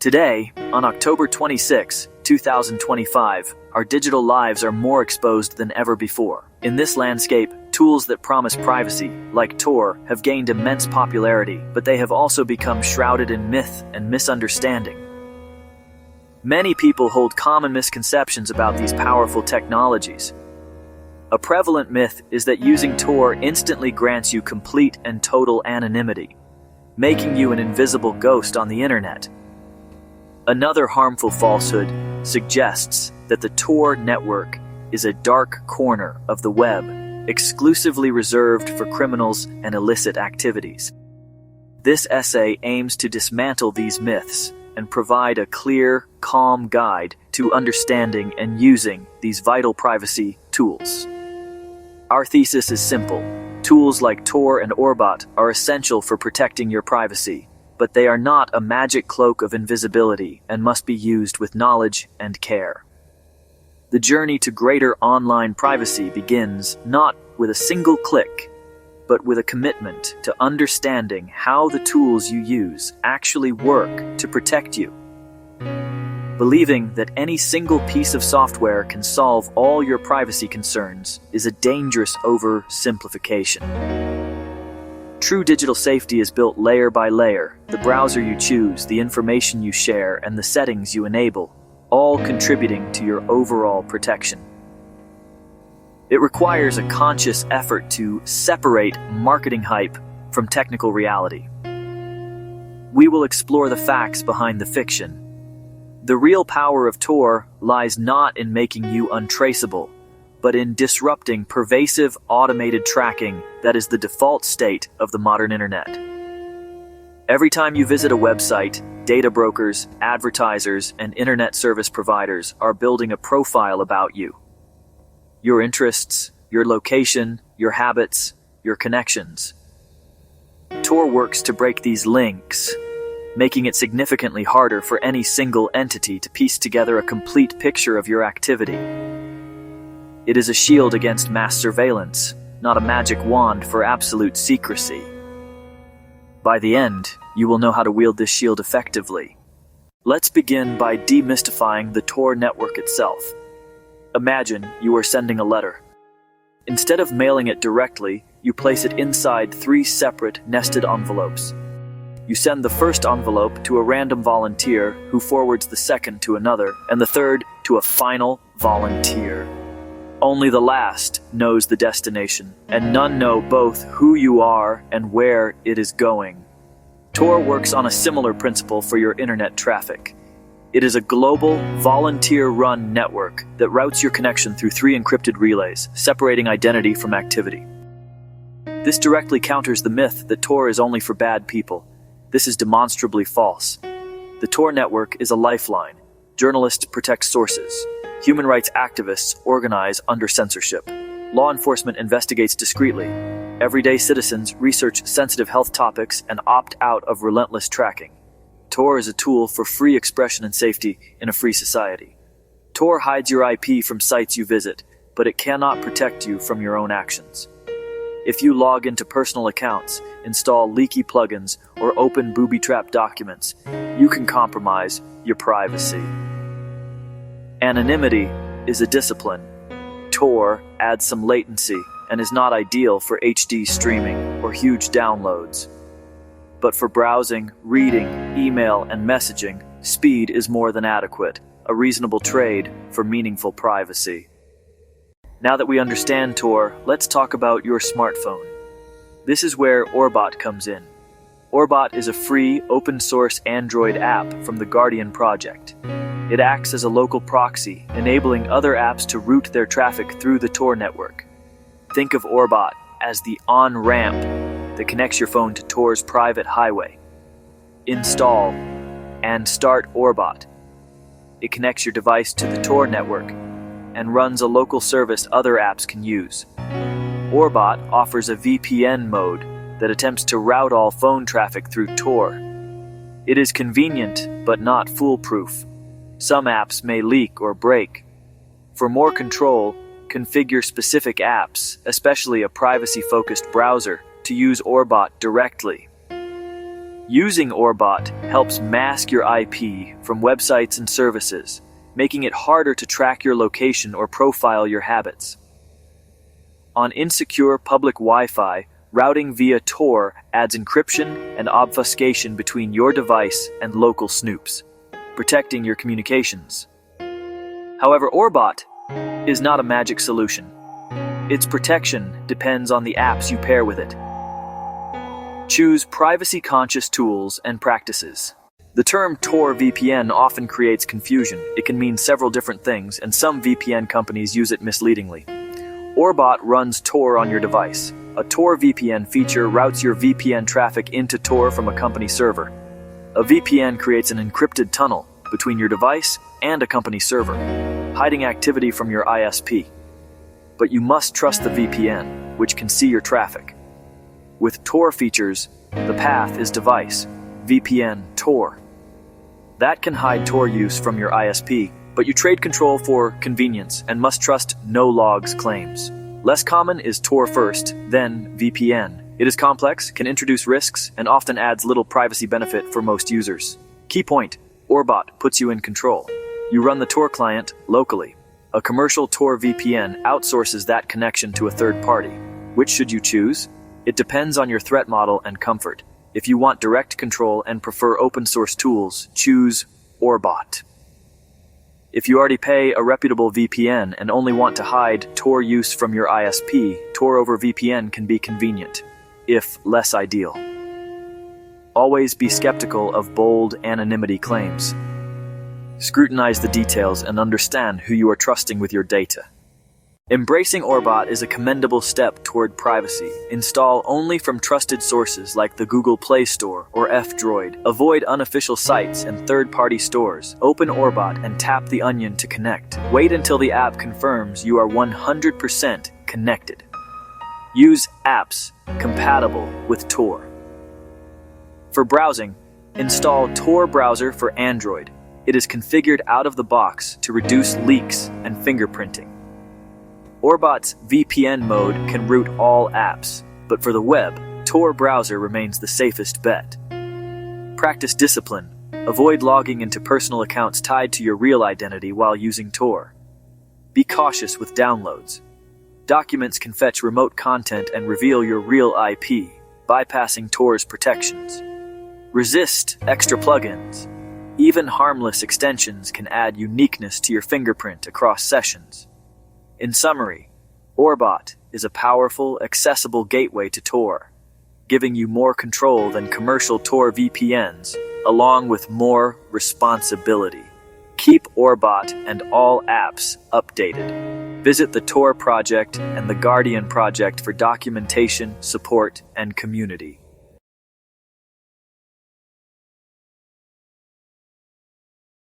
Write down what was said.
Today, on October 26, 2025, our digital lives are more exposed than ever before. In this landscape, tools that promise privacy, like Tor, have gained immense popularity, but they have also become shrouded in myth and misunderstanding. Many people hold common misconceptions about these powerful technologies. A prevalent myth is that using Tor instantly grants you complete and total anonymity, making you an invisible ghost on the internet. Another harmful falsehood suggests that the Tor network is a dark corner of the web, exclusively reserved for criminals and illicit activities. This essay aims to dismantle these myths and provide a clear, calm guide to understanding and using these vital privacy tools. Our thesis is simple. Tools like Tor and Orbot are essential for protecting your privacy, but they are not a magic cloak of invisibility and must be used with knowledge and care. The journey to greater online privacy begins not with a single click, but with a commitment to understanding how the tools you use actually work to protect you. Believing that any single piece of software can solve all your privacy concerns is a dangerous oversimplification. True digital safety is built layer by layer. The browser you choose, the information you share, and the settings you enable, all contributing to your overall protection. It requires a conscious effort to separate marketing hype from technical reality. We will explore the facts behind the fiction. The real power of Tor lies not in making you untraceable, but in disrupting pervasive automated tracking that is the default state of the modern internet. Every time you visit a website, data brokers, advertisers, and internet service providers are building a profile about you. Your interests, your location, your habits, your connections. Tor works to break these links, making it significantly harder for any single entity to piece together a complete picture of your activity. It is a shield against mass surveillance, not a magic wand for absolute secrecy. By the end, you will know how to wield this shield effectively. Let's begin by demystifying the Tor network itself. Imagine you are sending a letter. Instead of mailing it directly, you place it inside 3 separate nested envelopes. You send the first envelope to a random volunteer who forwards the second to another, and the third to a final volunteer. Only the last knows the destination, and none know both who you are and where it is going. Tor works on a similar principle for your internet traffic. It is a global, volunteer-run network that routes your connection through 3 encrypted relays, separating identity from activity. This directly counters the myth that Tor is only for bad people. This is demonstrably false. The Tor network is a lifeline. Journalists protect sources. Human rights activists organize under censorship. Law enforcement investigates discreetly. Everyday citizens research sensitive health topics and opt out of relentless tracking. Tor is a tool for free expression and safety in a free society. Tor hides your IP from sites you visit, but it cannot protect you from your own actions. If you log into personal accounts, install leaky plugins, or open booby-trapped documents, you can compromise your privacy. Anonymity is a discipline. Tor adds some latency and is not ideal for HD streaming or huge downloads. But for browsing, reading, email, and messaging, speed is more than adequate, a reasonable trade for meaningful privacy. Now that we understand Tor, let's talk about your smartphone. This is where Orbot comes in. Orbot is a free, open-source Android app from the Guardian project. It acts as a local proxy, enabling other apps to route their traffic through the Tor network. Think of Orbot as the on-ramp that connects your phone to Tor's private highway. Install and start Orbot. It connects your device to the Tor network and runs a local service other apps can use. Orbot offers a VPN mode that attempts to route all phone traffic through Tor. It is convenient, but not foolproof. Some apps may leak or break. For more control, configure specific apps, especially a privacy-focused browser, to use Orbot directly. Using Orbot helps mask your IP from websites and services, making it harder to track your location or profile your habits. On insecure public Wi-Fi, routing via Tor adds encryption and obfuscation between your device and local snoops, protecting your communications. However, Orbot is not a magic solution. Its protection depends on the apps you pair with it. Choose privacy-conscious tools and practices. The term Tor VPN often creates confusion. It can mean several different things, and some VPN companies use it misleadingly. Orbot runs Tor on your device. A Tor VPN feature routes your VPN traffic into Tor from a company server. A VPN creates an encrypted tunnel between your device and a company server, hiding activity from your ISP. But you must trust the VPN, which can see your traffic. With Tor features, the path is device, VPN, Tor. That can hide Tor use from your ISP, but you trade control for convenience and must trust no logs claims. Less common is Tor first, then VPN. It is complex, can introduce risks, and often adds little privacy benefit for most users. Key point, Orbot puts you in control. You run the Tor client locally. A commercial Tor VPN outsources that connection to a third party. Which should you choose? It depends on your threat model and comfort. If you want direct control and prefer open source tools, choose Orbot. If you already pay a reputable VPN and only want to hide Tor use from your ISP, Tor over VPN can be convenient, if less ideal. Always be skeptical of bold anonymity claims. Scrutinize the details and understand who you are trusting with your data. Embracing Orbot is a commendable step toward privacy. Install only from trusted sources like the Google Play Store or F-Droid. Avoid unofficial sites and third-party stores. Open Orbot and tap the onion to connect. Wait until the app confirms you are 100% connected. Use apps compatible with Tor. For browsing, install Tor Browser for Android. It is configured out of the box to reduce leaks and fingerprinting. Orbot's VPN mode can root all apps, but for the web, Tor Browser remains the safest bet. Practice discipline. Avoid logging into personal accounts tied to your real identity while using Tor. Be cautious with downloads. Documents can fetch remote content and reveal your real IP, bypassing Tor's protections. Resist extra plugins. Even harmless extensions can add uniqueness to your fingerprint across sessions. In summary, Orbot is a powerful, accessible gateway to Tor, giving you more control than commercial Tor VPNs, along with more responsibility. Keep Orbot and all apps updated. Visit the Tor Project and the Guardian Project for documentation, support, and community.